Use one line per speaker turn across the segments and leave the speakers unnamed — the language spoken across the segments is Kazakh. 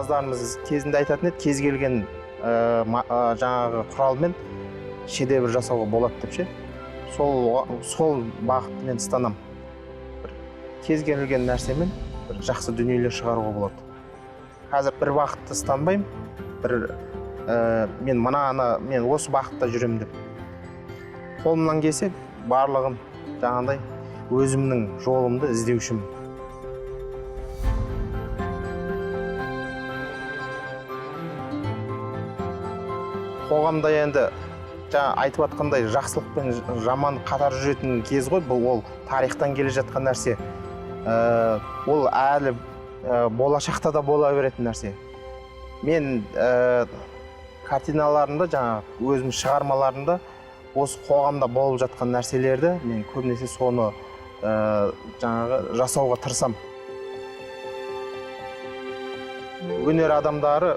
ұстаздарымыз кезінде айтатын еді, кез келген жаңағы құралмен шедевр жасауға болады деп ше. Сол бағытты мен ұстанам. Кез келген нәрсемен бір жақсы дүниелер шығаруға болады. Қазір бір бағытты ұстанбаймын. Мен осы бағытта жүремін деп. Қолымнан келсе барлығын жаңағыдай өзімнің жолымды іздеушімін. Қоғамда енді айтып жатқандай жақсылық пен жаман қатар жүретін кез ғой, бұл ол тарихтан келе жатқан нәрсе. Ол әлі болашақта да бола беретін нәрсе. Мен картиналарымда, өзім шығармаларымда осы қоғамда болып жатқан нәрселерді мен көбінесе соны жасауға тырысам. Өнер адамдары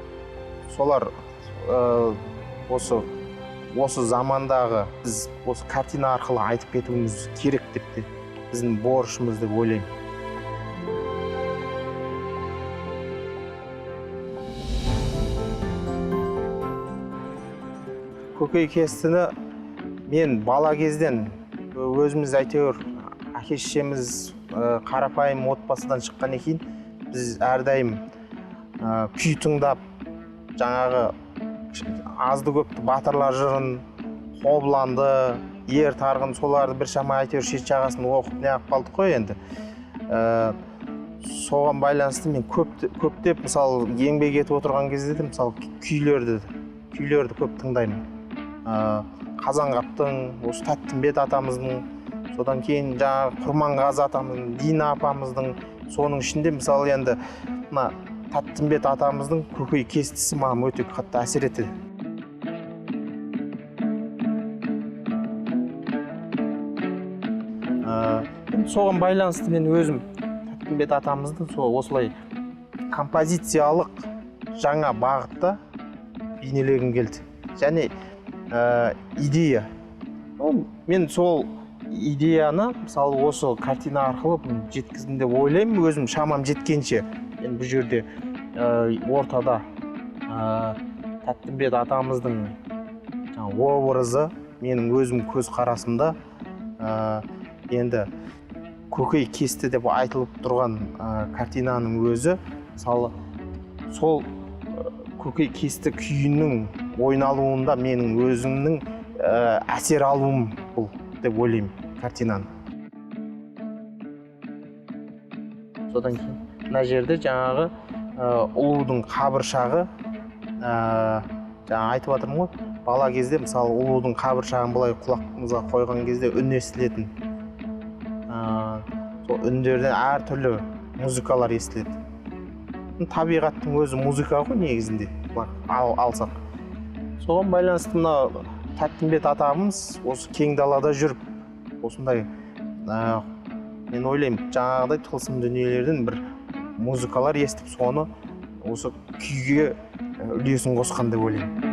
солар осы замандағы біз осы картина арқылы айтып кетуіміз керек деп те біздің борышымыз деп ойлаймын. Көкей кестіні мен бала кезден өзіміз әйтеуір әке-шешеміз қарапайым отбасыдан шыққан екен, біз әрдайым күй тыңдап, жаңағы азды көпті батырлар жырын, қобыланды, ер тарғын, соларды біршама әйтеуір шет жағасын оқып неғып қалдық қой енді. Соған байланысты мен көптеп мысалы еңбек етіп отырған кезде де мысалы күйлерді көп тыңдаймын. Қазанғаптың, осы Тәттімбет атамыздың, содан кейін жаңағы Құрманғазы атамыздың, Дина апамыздың, соның ішінде мысалы енді Тәттімбет атамыздың көкей кестісі маған өте қатты әсер етеді. Соған байланысты мен өзім Тәттімбет атамыздың осылай композициялық жаңа бағытта бейнелегім келді. Және идея. Мен сол идеяны мысалы осы картина арқылы жеткіздім деп ойлаймын, өзім шамам жеткенше. Мен бұл жерде ортада Тәттімбет атамыздың образы менің өзім көз қарасымда енді көкей кесті деп айтылып тұрған картинаның өзі мысалы сол көкей кесті күйінің ойналуында менің өзімнің әсер алуым бұл деп ойлаймын картинаны. Содан кейін мына жерде жаңағы ұлудың қабыршағы, айтып жатырмын ғой, бала кезде мысалы ұлудың қабыршағын былай құлағымызға қойған кезде үн естілетін. Сол үндерден әртүрлі музыкалар естіледі. Табиғаттың өзі музыка ғой негізінде алсақ. Соған байланысты мына Тәттімбет атамыз осы кең далада жүріп, осындай мен ойлаймын жаңағыдай тылсым дүниелерден бір музыкалар естіп, соны осы күйге үлесін қосқан деп ойлаймын.